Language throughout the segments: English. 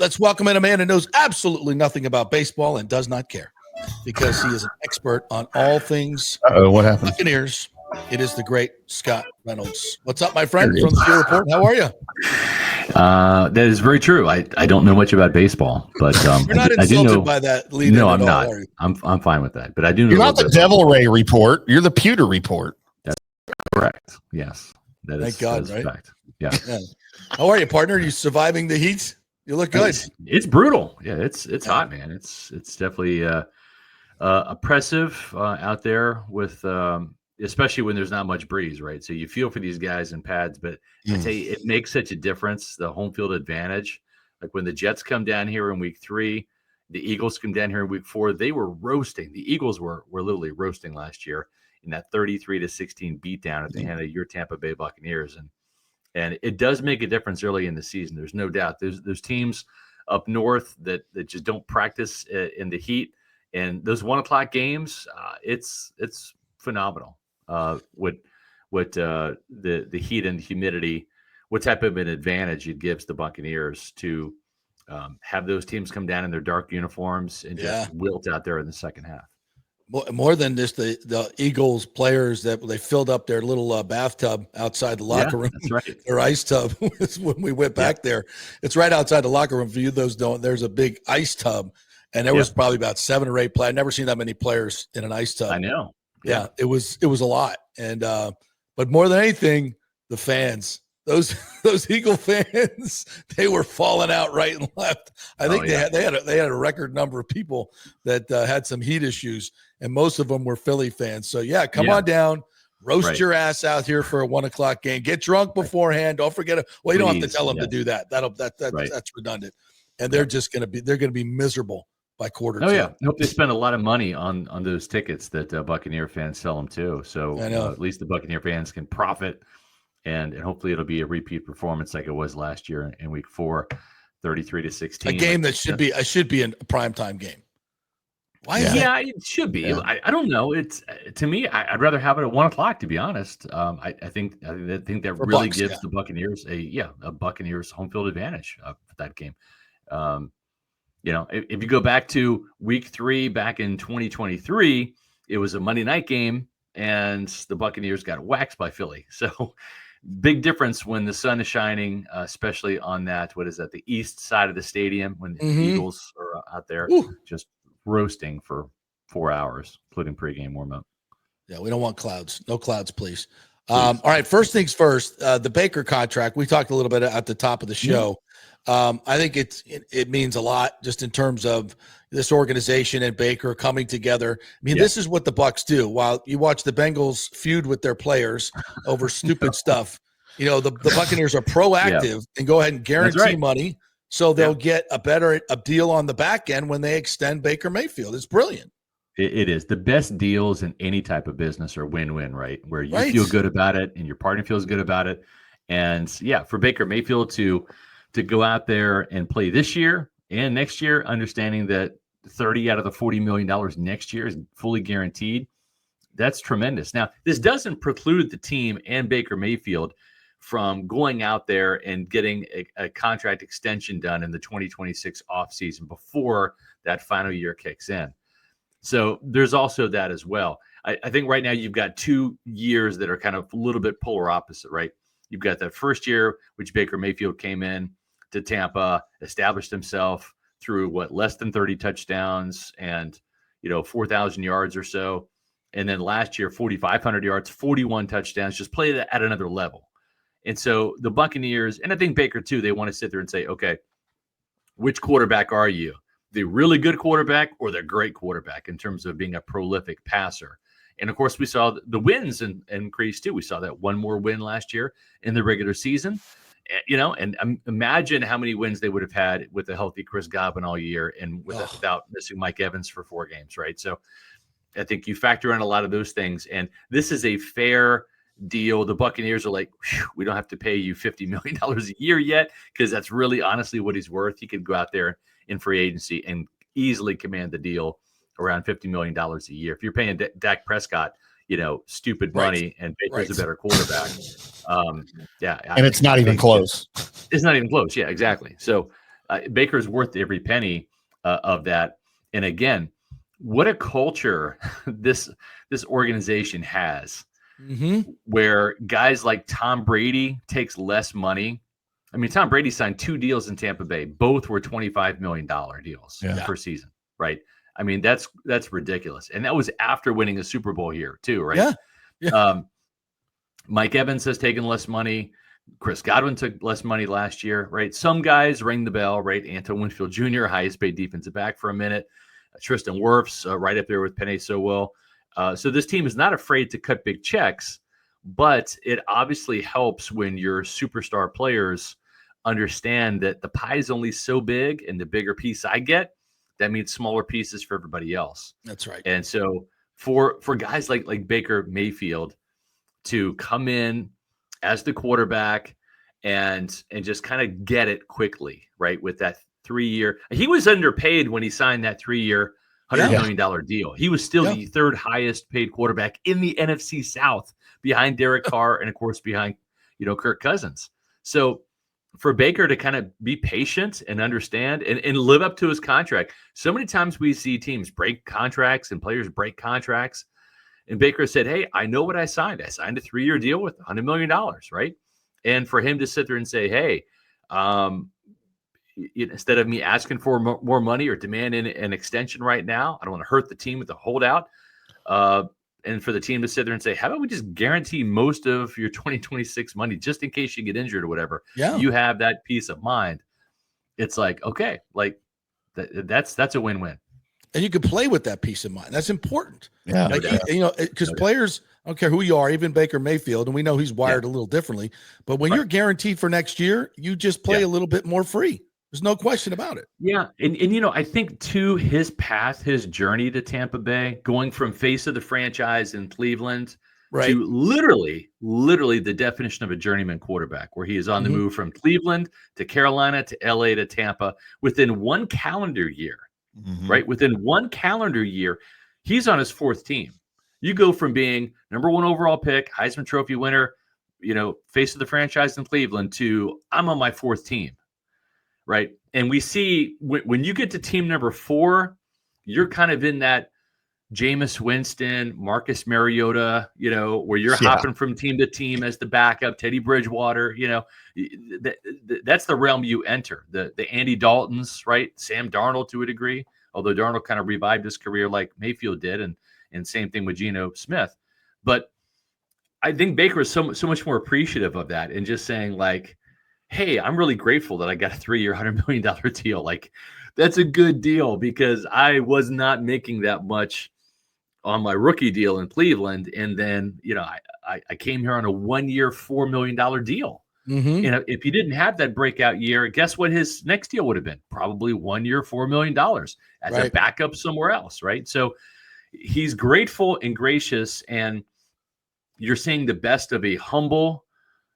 Let's welcome in a man who knows absolutely nothing about baseball and does not care because he is an expert on all things What happened? Buccaneers. It is the great Scott Reynolds. What's up, my friend from the Fear Report? How are you? That is very true. I don't know much about baseball, but you're not insulted by that lead. No, I'm not. I'm fine with that. But I do know. You're not the Devil Ray report. You're the Pewter report. That's correct. Yes, that Thank God, right? Fact. Yeah. How are you, partner? Are you surviving the heat? You look good. It's brutal. Yeah, it's hot, man. It's definitely oppressive out there with especially when there's not much breeze, right? So you feel for these guys in pads, but I tell you, it makes such a difference. The home field advantage, like when the Jets come down here in week 3, the Eagles come down here in week 4. They were roasting. The Eagles were literally roasting last year in that 33-16 beatdown at the hand of your Tampa Bay Buccaneers, and it does make a difference early in the season. There's no doubt. There's teams up north that just don't practice in the heat, and those 1:00 games, it's phenomenal. What the heat and humidity, what type of an advantage it gives the Buccaneers to have those teams come down in their dark uniforms and just wilt out there in the second half. More than just the Eagles players that they filled up their little bathtub outside the locker room. That's right. Their ice tub when we went back there. It's right outside the locker room. For you those don't, there's a big ice tub, and there was probably about 7 or 8 players. I've never seen that many players in an ice tub. I know. Yeah, it was a lot. And but more than anything, the fans, those Eagle fans, they were falling out right and left. I think they had a record number of people that had some heat issues, and most of them were Philly fans. So come on down, roast your ass out here for a 1:00 game. Get drunk beforehand. Don't forget it. Well, you don't have to tell them to do that. That's redundant. And they're going to be miserable by quarter 2. I hope they spend a lot of money on those tickets that Buccaneer fans sell them too. So at least the Buccaneer fans can profit, and hopefully it'll be a repeat performance like it was last year in week 4, 33-16. A game that should be a primetime game. Why is that? It should be. Yeah. I don't know. It's to me, I'd rather have it at 1:00. To be honest, I think that for really Bucs, gives the Buccaneers a Buccaneers home field advantage for that game. If you go back to week 3 back in 2023, it was a Monday night game, and the Buccaneers got waxed by Philly. So big difference when the sun is shining, especially on the east side of the stadium when the Eagles are out there just roasting for 4 hours, including pregame warm-up. Yeah, we don't want clouds. No clouds, please. All right, first things first, the Baker contract. We talked a little bit at the top of the show. I think it means a lot just in terms of this organization and Baker coming together. I mean, this is what the Bucs do. While you watch the Bengals feud with their players over stupid stuff, the Buccaneers are proactive and go ahead and guarantee money so they'll get a deal on the back end when they extend Baker Mayfield. It's brilliant. It is. The best deals in any type of business are win-win, right? Where you feel good about it and your partner feels good about it. And for Baker Mayfield to go out there and play this year and next year, understanding that 30 out of the $40 million next year is fully guaranteed, that's tremendous. Now, this doesn't preclude the team and Baker Mayfield from going out there and getting a contract extension done in the 2026 offseason before that final year kicks in. So there's also that as well. I think right now you've got 2 years that are kind of a little bit polar opposite, right? You've got that first year, which Baker Mayfield came in to Tampa, established himself through less than 30 touchdowns and 4,000 yards or so. And then last year, 4,500 yards, 41 touchdowns, just played at another level. And so the Buccaneers, and I think Baker too, they want to sit there and say, okay, which quarterback are you? The really good quarterback or the great quarterback in terms of being a prolific passer? And of course, we saw the wins increase too. We saw that one more win last year in the regular season. And imagine how many wins they would have had with a healthy Chris Godwin all year and without missing Mike Evans for 4 games, right? So I think you factor in a lot of those things. And this is a fair deal. The Buccaneers are like, we don't have to pay you $50 million a year yet, because that's really honestly what he's worth. He could go out there in free agency and easily command the deal around $50 million a year. If you're paying Dak Prescott, stupid money and Baker's a better quarterback. And it's not even close. It's not even close. Yeah, exactly. So Baker's worth every penny of that. And again, what a culture this organization has, where guys like Tom Brady takes less money. I mean, Tom Brady signed 2 deals in Tampa Bay. Both were $25 million deals per season, right? I mean, that's ridiculous. And that was after winning a Super Bowl here too, right? Yeah. Mike Evans has taken less money. Chris Godwin took less money last year, right? Some guys ring the bell, right? Antoine Winfield Jr., highest paid defensive back for a minute. Tristan Wirfs, right up there with Penei Sewell. So this team is not afraid to cut big checks, but it obviously helps when your superstar players understand that the pie is only so big, and the bigger piece I get, that means smaller pieces for everybody else. That's right. And so for guys like Baker Mayfield to come in as the quarterback and just kind of get it quickly, right? With that 3-year, he was underpaid when he signed that 3-year, $100 million deal. He was still the 3rd highest paid quarterback in the NFC South, behind Derek Carr and of course behind, Kirk Cousins. So for Baker to kind of be patient and understand and live up to his contract. So many times we see teams break contracts and players break contracts. And Baker said, hey, I know what I signed. I signed a 3-year deal with $100 million, right? And for him to sit there and say, hey, instead of me asking for more money or demanding an extension right now, I don't want to hurt the team with a holdout. And for the team to sit there and say, how about we just guarantee most of your 2026 money just in case you get injured or whatever? Yeah. You have that peace of mind. It's like, okay, like that's a win-win. And you can play with that peace of mind. That's important. Yeah. Like, because players, I don't care who you are, even Baker Mayfield, and we know he's wired a little differently, but when you're guaranteed for next year, you just play a little bit more free. There's no question about it. Yeah. And I think too, his path, his journey to Tampa Bay, going from face of the franchise in Cleveland to literally the definition of a journeyman quarterback, where he is on the move from Cleveland to Carolina to LA to Tampa within 1 calendar year, right? Within 1 calendar year, he's on his 4th team. You go from being number 1 overall pick, Heisman Trophy winner, face of the franchise in Cleveland, to I'm on my 4th team. Right. And we see when you get to team number 4, you're kind of in that Jameis Winston, Marcus Mariota, where you're hopping from team to team as the backup, Teddy Bridgewater, that's the realm you enter. The Andy Daltons, right? Sam Darnold to a degree, although Darnold kind of revived his career like Mayfield did, and same thing with Geno Smith. But I think Baker is so much more appreciative of that, and just saying like, hey, I'm really grateful that I got a 3-year, $100 million deal. Like, that's a good deal, because I was not making that much on my rookie deal in Cleveland. And then, I came here on a 1-year, $4 million deal. And if he didn't have that breakout year, guess what his next deal would have been? Probably 1 year, $4 million as a backup somewhere else, right? So he's grateful and gracious, and you're seeing the best of a humble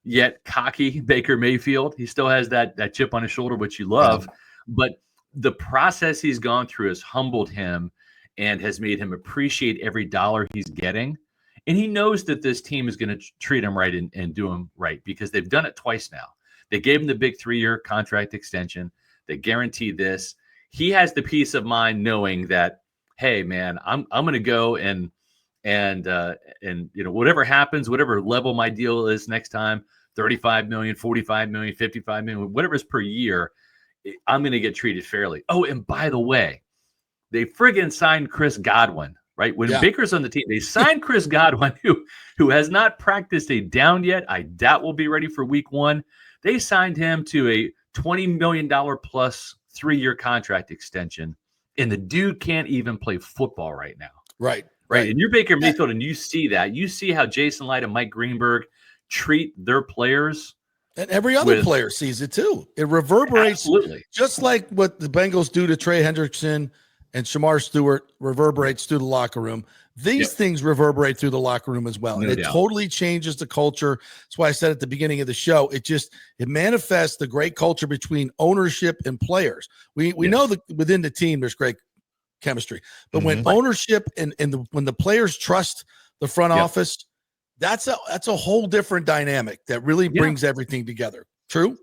yet cocky Baker Mayfield. He still has that chip on his shoulder, which you love, but the process he's gone through has humbled him and has made him appreciate every dollar he's getting. And he knows that this team is going to treat him right and do him right, because they've done it twice now. They gave him the big 3-year contract extension. They guaranteed this. He has the peace of mind knowing that, hey man, I'm going to go and whatever happens, whatever level my deal is next time, 35 million, 45 million, 55 million, whatever is per year, I'm going to get treated fairly. Oh, and by the way, they friggin' signed Chris Godwin, right? When Baker's on the team, they signed Chris Godwin, who has not practiced a down yet. I doubt will be ready for week 1. They signed him to a $20 million plus 3-year contract extension, and the dude can't even play football right now. Right. And you're Baker Mayfield, and you see that. You see how Jason Light and Mike Greenberg treat their players. And every other player sees it too. It reverberates. Absolutely. Just like what the Bengals do to Trey Hendrickson and Shamar Stewart reverberates through the locker room. These things reverberate through the locker room as well. And it totally changes the culture. That's why I said at the beginning of the show, it manifests the great culture between ownership and players. We know that within the team, there's great chemistry, but when ownership and when the players trust the front office, that's a whole different dynamic that really brings everything together. True?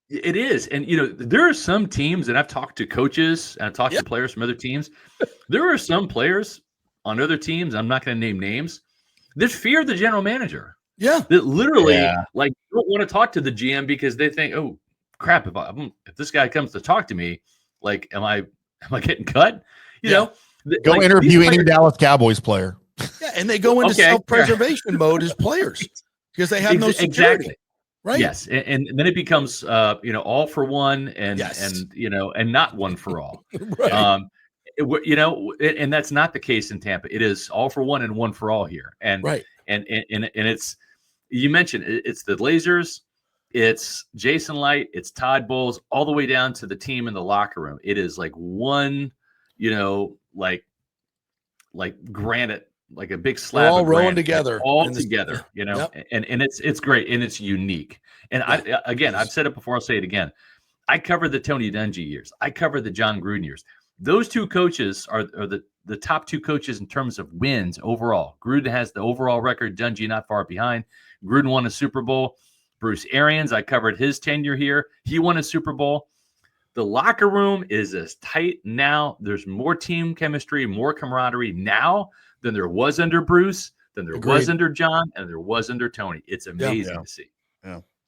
It is. And, there are some teams, and I've talked to coaches and I've talked to players from other teams. There are some players on other teams, I'm not going to name names, that fear the general manager. Yeah. That literally don't want to talk to the GM because they think, oh, crap, if this guy comes to talk to me, like, am I getting cut? You know? Go interview any Dallas Cowboys player. Yeah, and they go into self-preservation mode as players because they have no security. Exactly. Right. Yes, and then it becomes all for one and not one for all. Right. And that's not the case in Tampa. It is all for one and one for all here. And and it's, you mentioned it's the Lasers, it's Jason Light, it's Todd Bowles, all the way down to the team in the locker room. It is like one, like granite, like a big slab. We're all of rowing granite, together, and it's great and it's unique. And I've said it before, I'll say it again. I covered the Tony Dungy years. I covered the John Gruden years. Those two coaches are the top two coaches in terms of wins overall. Gruden has the overall record, Dungy not far behind. Gruden won a Super Bowl. Bruce Arians, I covered his tenure here. He won a Super Bowl. The locker room is as tight now. There's more team chemistry, more camaraderie now than there was under Bruce, than there was under John, and there was under Tony. It's amazing to see.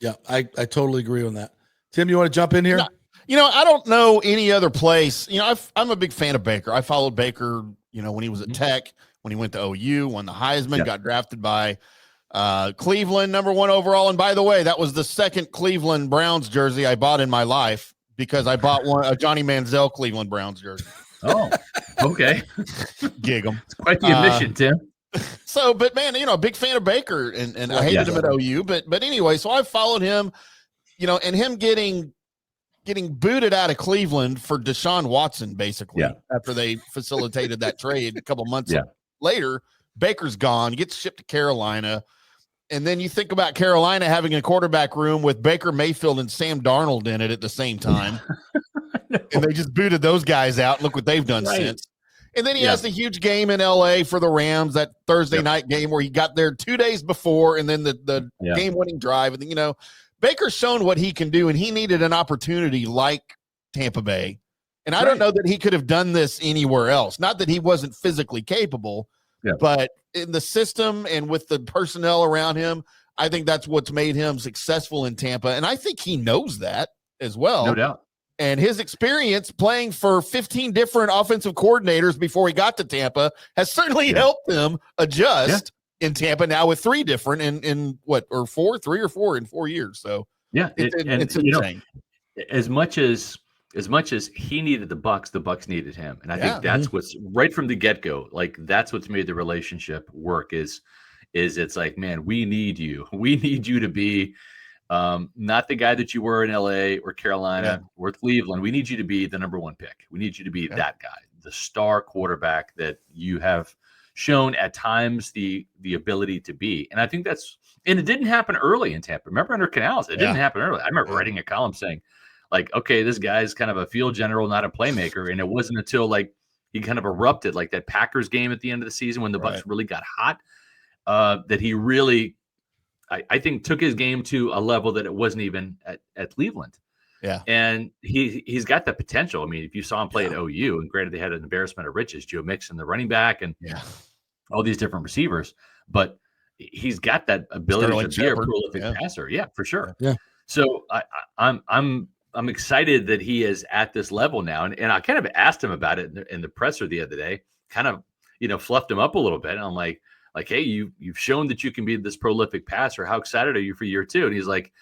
Yeah, I totally agree on that. Tim, you want to jump in here? I don't know any other place. I'm a big fan of Baker. I followed Baker, when he was at Tech, when he went to OU, won the Heisman, got drafted by Cleveland, #1 overall. And by the way, that was the second Cleveland Browns jersey I bought in my life because I bought a Johnny Manziel Cleveland Browns jersey. Oh, okay. Gig 'em. It's quite the admission, Tim. So, but man, a big fan of Baker and I hated him at OU, but anyway, so I followed him, and him getting booted out of Cleveland for Deshaun Watson, basically, after they facilitated that trade a couple months later. Baker's gone, gets shipped to Carolina. And then you think about Carolina having a quarterback room with Baker Mayfield and Sam Darnold in it at the same time. And they just booted those guys out. Look what they've done since. And then he has the huge game in LA for the Rams, that Thursday night game where he got there 2 days before, and then the game-winning drive. And then, Baker's shown what he can do, and he needed an opportunity like Tampa Bay. And I don't know that he could have done this anywhere else. Not that he wasn't physically capable, but in the system and with the personnel around him, I think that's what's made him successful in Tampa. And I think he knows that as well. No doubt. And his experience playing for 15 different offensive coordinators before he got to Tampa has certainly helped him adjust in Tampa now with 3 different in 3 or 4 in 4 years. So it's insane. As much as he needed the Bucks needed him. And I think that's what's right from the get-go. Like that's what's made the relationship work is it's like, man, we need you. We need you to be not the guy that you were in LA or Carolina or Cleveland. We need you to be the #1 pick. We need you to be that guy, the star quarterback that you have shown at times the ability to be. And I think and it didn't happen early in Tampa. Remember under Canales, it didn't happen early. I remember writing a column saying, like, okay, this guy's kind of a field general, not a playmaker. And it wasn't until like he kind of erupted, like that Packers game at the end of the season when the Bucs really got hot, that he really, I think, took his game to a level that it wasn't even at Cleveland. Yeah. And he's got the potential. I mean, if you saw him play at OU, and granted they had an embarrassment of riches, Joe Mixon, the running back, and all these different receivers, but he's got that ability to be a prolific passer. Yeah, for sure. Yeah. So I'm excited that he is at this level now. And I kind of asked him about it in the presser the other day, kind of, fluffed him up a little bit. And I'm like, hey, you've shown that you can be this prolific passer. How excited are you for year 2? And he's like,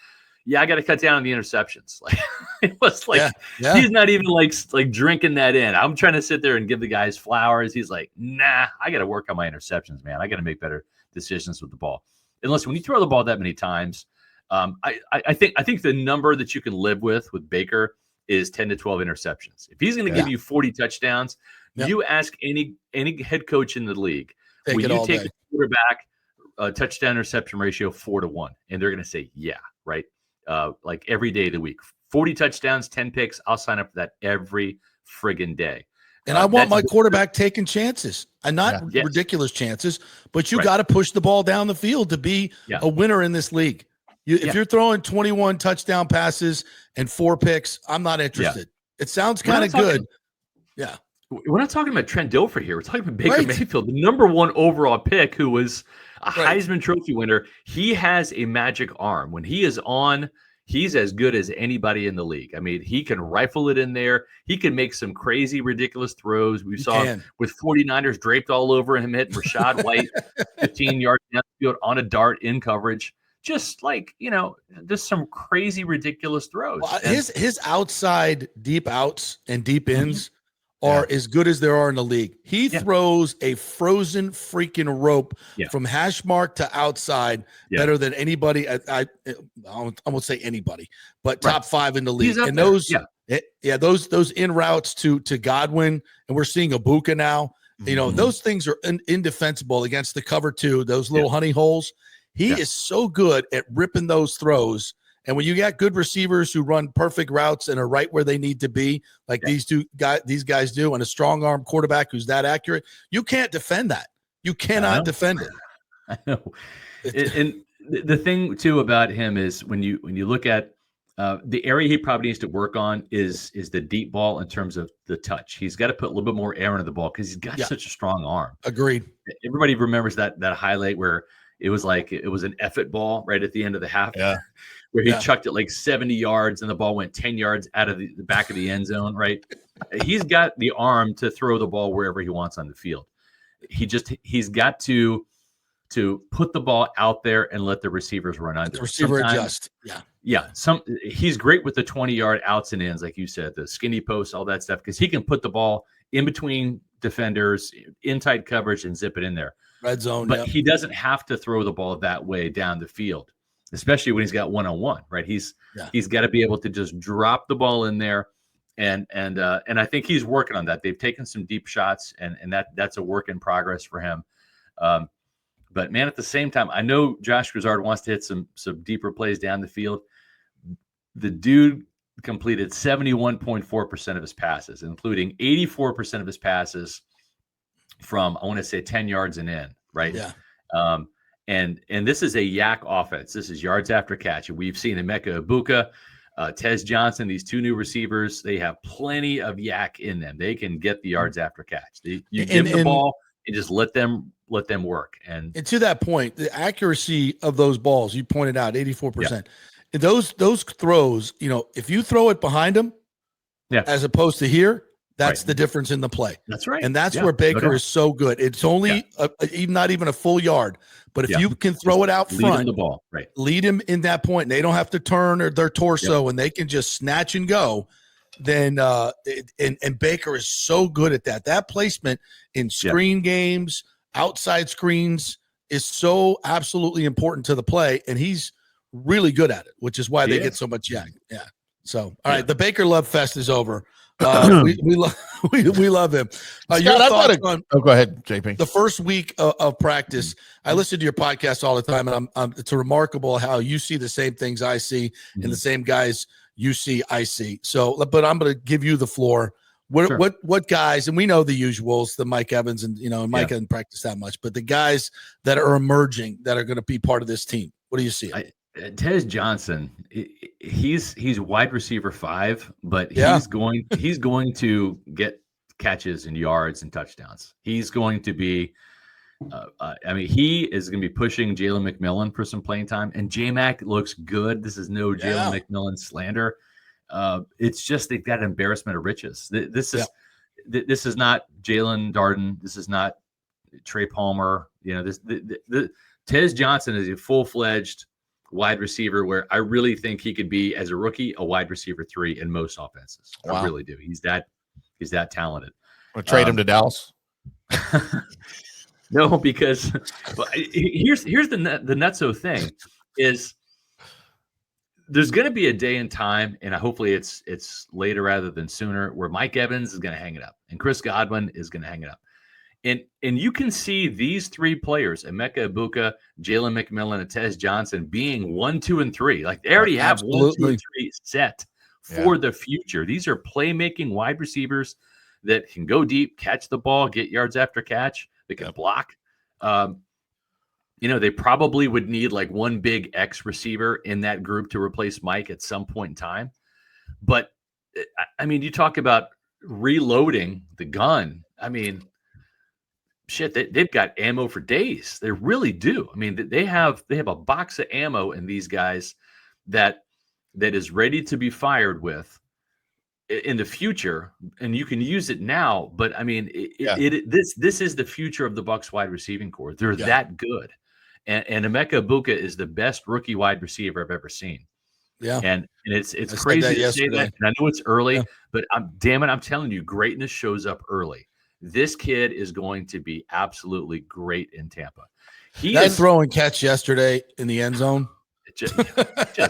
yeah, I got to cut down on the interceptions. Like it was like, he's not even like drinking that in. I'm trying to sit there and give the guys flowers. He's like, nah, I got to work on my interceptions, man. I got to make better decisions with the ball. And listen, when you throw the ball that many times, I think the number that you can live with Baker is 10 to 12 interceptions. If he's going to give you 40 touchdowns, you ask any head coach in the league, will you take the quarterback touchdown interception ratio 4-1? And they're going to say, yeah, right. Like every day of the week, 40 touchdowns, 10 picks. I'll sign up for that every friggin' day. And I want my quarterback taking chances, and not ridiculous chances, but you got to push the ball down the field to be a winner in this league. If you're throwing 21 touchdown passes and 4 picks, I'm not interested. It sounds kind of good. Yeah. We're not talking about Trent Dilfer here. We're talking about Baker Mayfield, the #1 overall pick, who was a Heisman Trophy winner. He has a magic arm. When he is on, he's as good as anybody in the league. I mean, he can rifle it in there. He can make some crazy, ridiculous throws. We saw with 49ers draped all over him, hitting Rashad White 15 yards down the field on a dart in coverage. Just like, just some crazy, ridiculous throws. Well, his outside deep outs and deep ins are as good as there are in the league. He throws a frozen freaking rope from hash mark to outside better than anybody. I won't say anybody, but top 5 in the league. And those, those in routes to Godwin, and we're seeing a Buka now. Those things are indefensible against the cover 2. Those little honey holes. He is so good at ripping those throws. And when you got good receivers who run perfect routes and are right where they need to be, like these guys do, and a strong arm quarterback who's that accurate, you can't defend that. You cannot defend it. I know. And the thing too about him is when you look at the area he probably needs to work on is the deep ball in terms of the touch. He's got to put a little bit more air into the ball because he's got such a strong arm. Agreed. Everybody remembers that highlight where it was like it was an effort ball right at the end of the half. Yeah. Where he chucked it like 70 yards and the ball went 10 yards out of the back of the end zone, right? He's got the arm to throw the ball wherever he wants on the field. He's got to put the ball out there and let the receivers run under. The receiver adjust. Yeah. He's great with the 20-yard outs and ins, like you said, the skinny posts, all that stuff, because he can put the ball in between defenders, in tight coverage, and zip it in there. Red zone. But he doesn't have to throw the ball that way down the field, especially when he's got one-on-one, right? He's got to be able to just drop the ball in there, and I think he's working on that. They've taken some deep shots, and that's a work in progress for him. But man, at the same time, I know Josh Grizzard wants to hit some deeper plays down the field. The dude completed 71.4% of his passes, including 84% of his passes from, I want to say, 10 yards and in, right? Yeah. And this is a yak offense. This is yards after catch. We've seen Emeka Ibuka, Tez Johnson, these 2 new receivers. They have plenty of yak in them. They can get the yards after catch. You give them the ball and just let them work. And to that point, the accuracy of those balls, you pointed out 84%. Those throws, if you throw it behind them, as opposed to here, that's the difference in the play. That's right. And that's where Baker is so good. It's only not even a full yard. But if you can throw it out front, lead the ball, lead him in that point, and they don't have to turn or their torso, and they can just snatch and go, then and Baker is so good at that. That placement in screen games, outside screens is so absolutely important to the play, and he's really good at it, which is why they get so much yak. Yeah. So, all right, the Baker Love Fest is over. We love him. Your thoughts on? Oh, go ahead, JP. The first week of practice, I listen to your podcast all the time, and it's remarkable how you see the same things I see, and the same guys you see I see. So, but I'm going to give you the floor. What guys? And we know the usuals, the Mike Evans, and Mike hasn't practiced that much, but the guys that are emerging that are going to be part of this team. What do you see? Tez Johnson, he's wide receiver 5, but he's going to get catches and yards and touchdowns. He's going to be, he is going to be pushing Jalen McMillan for some playing time. And J-Mac looks good. This is no Jalen McMillan slander. It's just they've got embarrassment of riches. This is not Jalen Darden. This is not Trey Palmer. Tez Johnson is a full-fledged wide receiver where I really think he could be, as a rookie, a wide receiver 3 in most offenses. Wow. I really do. He's that talented. We'll trade him to Dallas. No, because here's the nutso thing is there's going to be a day and time, and hopefully it's later rather than sooner, where Mike Evans is going to hang it up and Chris Godwin is going to hang it up. And you can see these 3 players, Emeka Ibuka, Jalen McMillan, and Tez Johnson, being 1, 2, and 3. Like they already have 1, 2, and 3 set for the future. These are playmaking wide receivers that can go deep, catch the ball, get yards after catch. They can block. they probably would need like one big X receiver in that group to replace Mike at some point in time. But I mean, you talk about reloading the gun. I mean, shit, they've got ammo for days. They really do. I mean, they have a box of ammo in these guys that is ready to be fired with in the future, and you can use it now. But I mean, this is the future of the Bucs wide receiving corps. They're that good, and Emeka Buka is the best rookie wide receiver I've ever seen. Yeah, and it's crazy to say that. And I know it's early, but I'm telling you, greatness shows up early. This kid is going to be absolutely great in Tampa. That throw and catch yesterday in the end zone. Just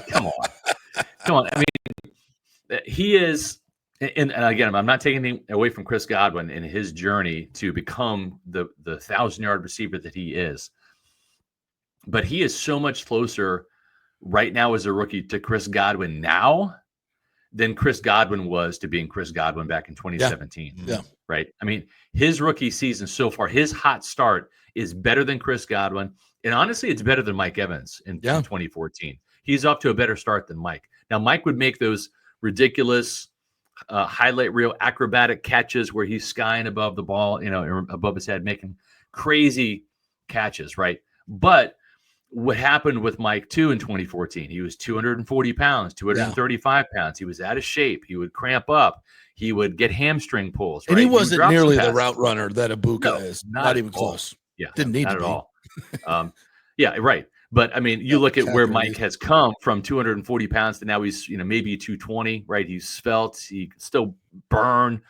come on. I mean, he is, and again, I'm not taking anything away from Chris Godwin in his journey to become the 1,000-yard receiver that he is, but he is so much closer right now as a rookie to Chris Godwin now than Chris Godwin was to being Chris Godwin back in 2017. Yeah. Right. I mean, his rookie season so far, his hot start is better than Chris Godwin. And honestly, it's better than Mike Evans in 2014. He's off to a better start than Mike. Now, Mike would make those ridiculous highlight reel acrobatic catches where he's skying above the ball, above his head, making crazy catches. Right. But what happened with Mike too in 2014, he was 240 pounds, 235 pounds. He was out of shape. He would cramp up. He would get hamstring pulls. Right? And he wasn't nearly the route runner that Ibuka is. Not even close. Yeah. Didn't need not to at all. Yeah, right. But I mean, you look at where Mike has come from 240 pounds to now he's, maybe 220, right? He's svelte. He can still burn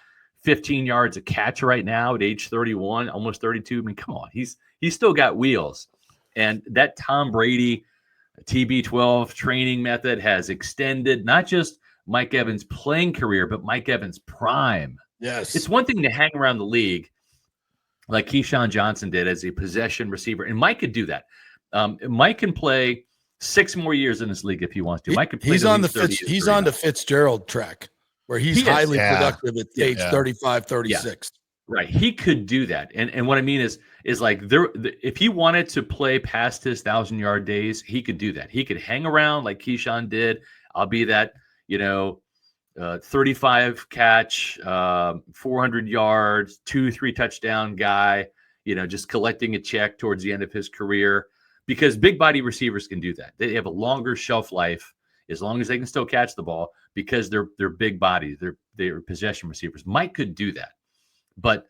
15 yards a catch right now at age 31, almost 32. I mean, come on. He's still got wheels. And that Tom Brady TB12 training method has extended not just Mike Evans' playing career, but Mike Evans' prime. Yes. It's one thing to hang around the league like Keyshawn Johnson did as a possession receiver. And Mike could do that. Mike can play 6 more years in this league if he wants to. Mike could play he's on the Fitzgerald track where he's highly productive at age 35, 36. Yeah. Right. He could do that. And what I mean is like if he wanted to play past his 1,000-yard days, he could do that. He could hang around like Keyshawn did. I'll be that, 35 catch, 400 yards, 2-3 touchdown guy, just collecting a check towards the end of his career, because big body receivers can do that. They have a longer shelf life as long as they can still catch the ball because they're big bodies. They're possession receivers. Mike could do that. But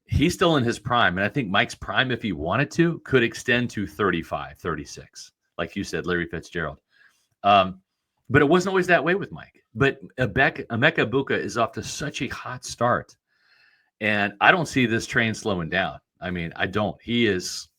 he's still in his prime. And I think Mike's prime, if he wanted to, could extend to 35, 36. Like you said, Larry Fitzgerald. But it wasn't always that way with Mike. But Emeka Buka is off to such a hot start. And I don't see this train slowing down. I mean, I don't. He is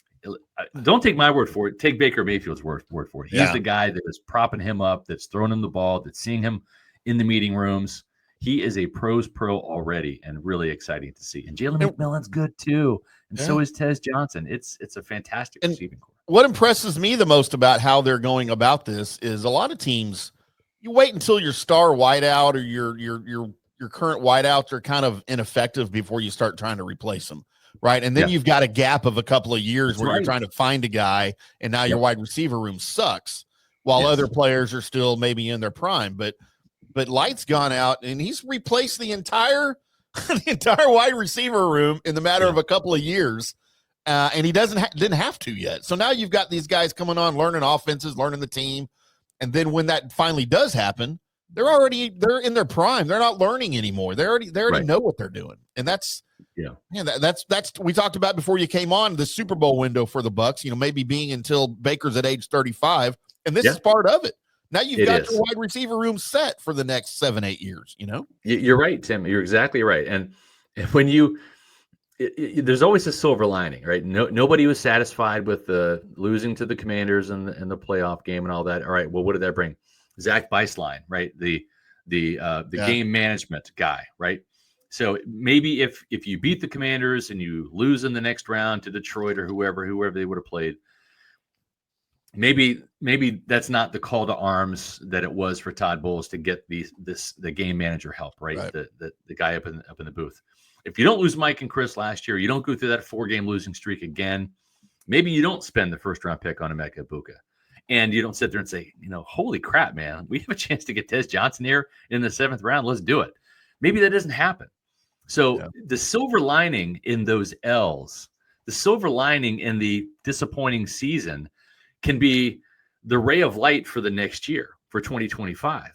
– don't take my word for it. Take Baker Mayfield's word for it. He's the guy that is propping him up, that's throwing him the ball, that's seeing him in the meeting rooms. He is a pro's pro already and really exciting to see. And Jalen McMillan's good too. And so is Tez Johnson. It's a fantastic receiving corps. What impresses me the most about how they're going about this is a lot of teams, you wait until your star wideout or your current wideouts are kind of ineffective before you start trying to replace them. Right. And then you've got a gap of a couple of years where you're trying to find a guy and now your wide receiver room sucks while other players are still maybe in their prime. But Light's gone out and he's replaced the entire wide receiver room in the matter of a couple of years. And he didn't have to yet. So now you've got these guys coming on, learning offenses, learning the team. And then when that finally does happen, they're in their prime. They're not learning anymore. They already know what they're doing. And that's we talked about before you came on the Super Bowl window for the Bucs, maybe being until Baker's at age 35. And this is part of it. Now you've got your wide receiver room set for the next 7-8 years, You're right, Tim. You're exactly right. And when there's always a silver lining, right? Nobody was satisfied with the losing to the Commanders in the playoff game and all that. All right, well, what did that bring? Zach Beislein, right? The game management guy, right? So maybe if you beat the Commanders and you lose in the next round to Detroit or whoever they would have played, maybe that's not the call to arms that it was for Todd Bowles to get the game manager help, right? The guy up in the booth. If you don't lose Mike and Chris last year, you don't go through that 4-game losing streak again. Maybe you don't spend the first round pick on Emeka Egbuka, and you don't sit there and say, holy crap, man, we have a chance to get Tez Johnson here in the 7th round. Let's do it. Maybe that doesn't happen. So the silver lining in those L's, the silver lining in the disappointing season can be the ray of light for the next year, for 2025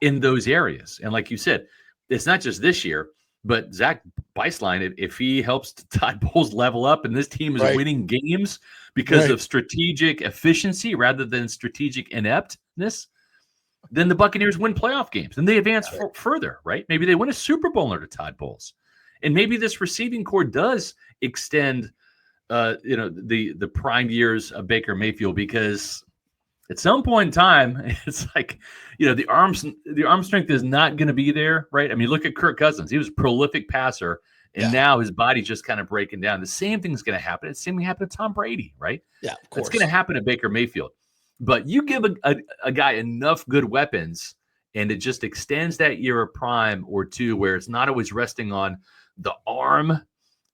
in those areas. And like you said, it's not just this year, but Zach Beislein, if he helps Todd Bowles level up and this team is winning games because of strategic efficiency rather than strategic ineptness, then the Buccaneers win playoff games and they advance further, right? Maybe they win a Super Bowl under Todd Bowles. And maybe this receiving core does extend, the prime years of Baker Mayfield, because at some point in time, it's like, the arm strength is not going to be there, right? I mean, look at Kirk Cousins. He was a prolific passer, and now his body's just kind of breaking down. The same thing's going to happen. The same thing happened to Tom Brady, right? Yeah, of course. It's going to happen to Baker Mayfield. But you give a guy enough good weapons, and it just extends that year of prime or two where it's not always resting on the arm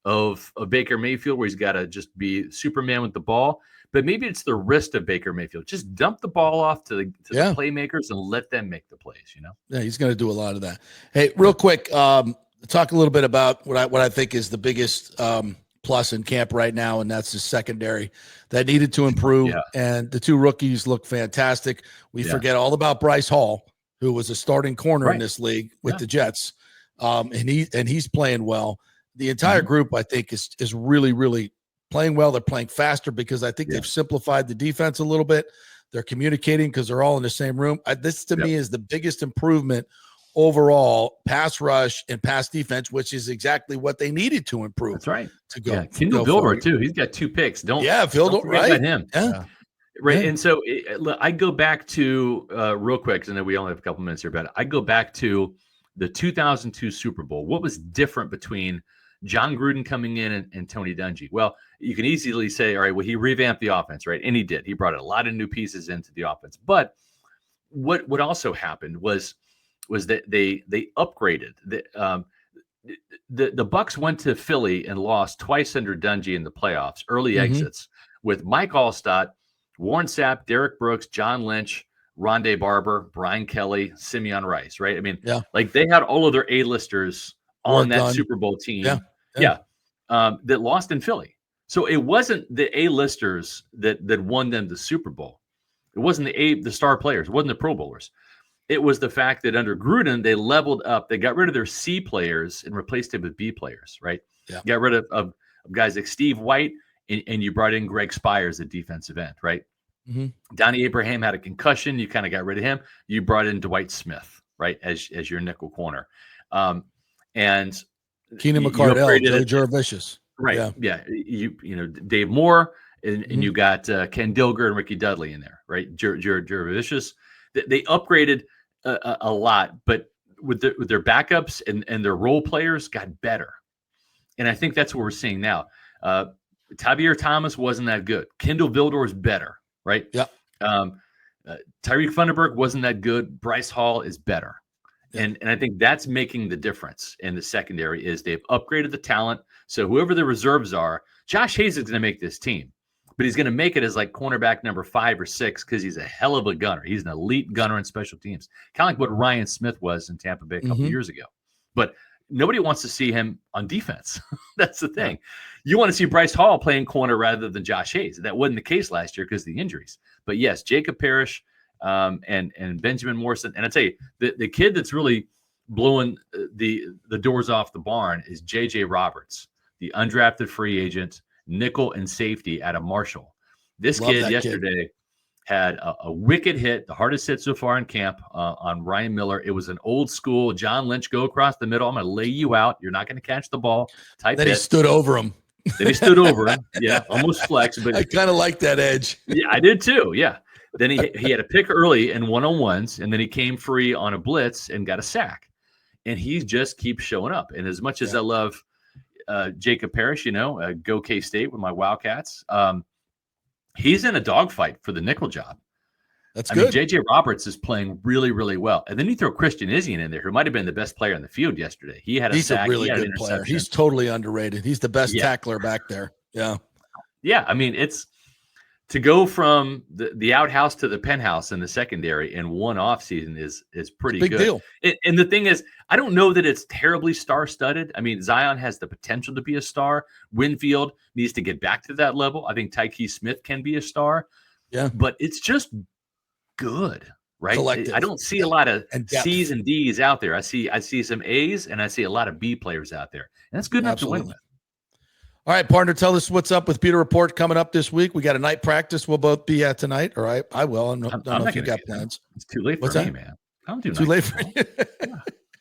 of Baker Mayfield, where he's got to just be Superman with the ball. But maybe it's the wrist of Baker Mayfield. Just dump the ball off to the playmakers and let them make the plays, Yeah, he's going to do a lot of that. Hey, real quick, talk a little bit about what I think is the biggest plus in camp right now, and that's the secondary that needed to improve. Yeah. And the 2 rookies look fantastic. We forget all about Bryce Hall, who was a starting corner in this league with the Jets, and he's playing well. The entire group, I think, is really, really playing well. They're playing faster because I think they've simplified the defense a little bit. They're communicating because they're all in the same room. This to me is the biggest improvement overall, pass rush and pass defense, which is exactly what they needed to improve. That's right. To go. Yeah. Kendall Vildor too. He's got 2 picks. Don't forget about him. Yeah. Right. Yeah. And so I go back to real quick, because I know we only have a couple minutes here, but I go back to the 2002 Super Bowl. What was different between John Gruden coming in and Tony Dungy? Well, you can easily say, all right, well, he revamped the offense, right? And he did. He brought a lot of new pieces into the offense. But what also happened was that they upgraded. The Bucs went to Philly and lost twice under Dungy in the playoffs, early exits, with Mike Allstott, Warren Sapp, Derek Brooks, John Lynch, Rondé Barber, Brian Kelly, Simeon Rice, right? I mean, like they had all of their A-listers on that Super Bowl team. That lost in Philly. So it wasn't the A-listers that won them the Super Bowl. It wasn't the star players. It wasn't the Pro Bowlers. It was the fact that under Gruden, they leveled up. They got rid of their C players and replaced it with B players, right? Yeah. Got rid of guys like Steve White, and you brought in Greg Spires at defensive end, right? Donnie Abraham had a concussion. You kind of got rid of him. You brought in Dwight Smith, right, as your nickel corner. And Keenan McCardell, Joe Jurevicius. Right. Yeah. You Dave Moore, and you got Ken Dilger and Ricky Dudley in there, right? Jurevicius. They upgraded a lot, but with their backups and their role players got better. And I think that's what we're seeing now. Tavierre Thomas wasn't that good. Kendall Vildor is better, right? Yeah. Tyreek Funderburk wasn't that good. Bryce Hall is better. Yeah. And I think that's making the difference in the secondary is they've upgraded the talent. So whoever the reserves are, Josh Hayes is going to make this team, but he's going to make it as like cornerback number 5 or 6 because he's a hell of a gunner. He's an elite gunner in special teams, kind of like what Ryan Smith was in Tampa Bay a couple years ago. But nobody wants to see him on defense. That's the thing. You want to see Bryce Hall playing corner rather than Josh Hayes. That wasn't the case last year because of the injuries. But yes, Jacob Parrish and Benjamin Morrison. And I tell you, the kid that's really blowing the doors off the barn is J.J. Roberts, the undrafted free agent, nickel and safety out of Marshall. This kid yesterday had a wicked hit, the hardest hit so far in camp on Ryan Miller. It was an old school John Lynch, go across the middle. I'm going to lay you out. You're not going to catch the ball. Type then hit. He stood over him. Then he stood over him. Yeah, almost flex. But I kind of like that edge. Yeah, I did too. Yeah. Then he had a pick early in one-on-ones, and then he came free on a blitz and got a sack. And he just keeps showing up. And as much as I love Jacob Parrish, go K-State with my Wildcats, he's in a dogfight for the nickel job. That's good. J.J. Roberts is playing really, really well. And then you throw Christian Izien in there, who might have been the best player in the field yesterday. He had a sack. He's a really good player. He's totally underrated. He's the best tackler back there. Yeah. Yeah, I mean, it's to go from the outhouse to the penthouse in the secondary in one off season is pretty big good. Deal. And the thing is, I don't know that it's terribly star-studded. I mean, Zion has the potential to be a star. Winfield needs to get back to that level. I think Tyke Smith can be a star. Yeah, but it's just good, right? Collective. I don't see a lot of and C's and D's out there. I see some A's and I see a lot of B players out there, and that's good enough to win with. All right, partner, tell us what's up with Pewter Report coming up this week. We got a night practice we'll both be at tonight. All right, I will. I don't know if you got plans. It's too late for me, man. I don't do too late for you.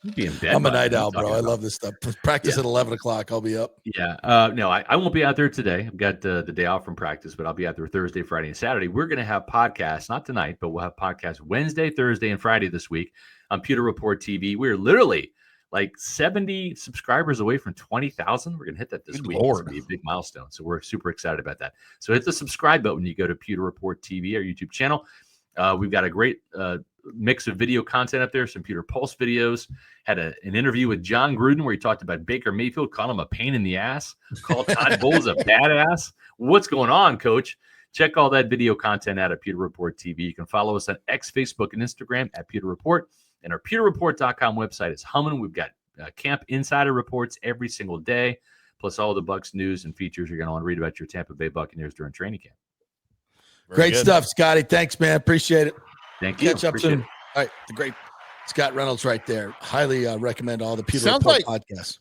I'll be in bed. I'm a night owl, bro. I love this stuff. Practice at 11 o'clock. I'll be up. Yeah. No, I won't be out there today. I've got the day off from practice, but I'll be out there Thursday, Friday, and Saturday. We're going to have podcasts, not tonight, but we'll have podcasts Wednesday, Thursday, and Friday this week on Pewter Report TV. We're literally like 70 subscribers away from 20,000. We're going to hit that this week. It's going to be a big milestone. So we're super excited about that. So hit the subscribe button when you go to Pewter Report TV, our YouTube channel. We've got a great mix of video content up there, some Pewter Pulse videos. Had an interview with John Gruden where he talked about Baker Mayfield, called him a pain in the ass, called Todd Bowles a badass. What's going on, Coach? Check all that video content out at Pewter Report TV. You can follow us on X, Facebook, and Instagram at Pewter Report. And our pewterreport.com website is humming. We've got camp insider reports every single day, plus all the Bucs news and features you're going to want to read about your Tampa Bay Buccaneers during training camp. Great stuff, Scotty. Thanks, man. Appreciate it. Thank you. Catch up soon. All right, the great Scott Reynolds right there. Highly recommend all the Pewter Report podcasts.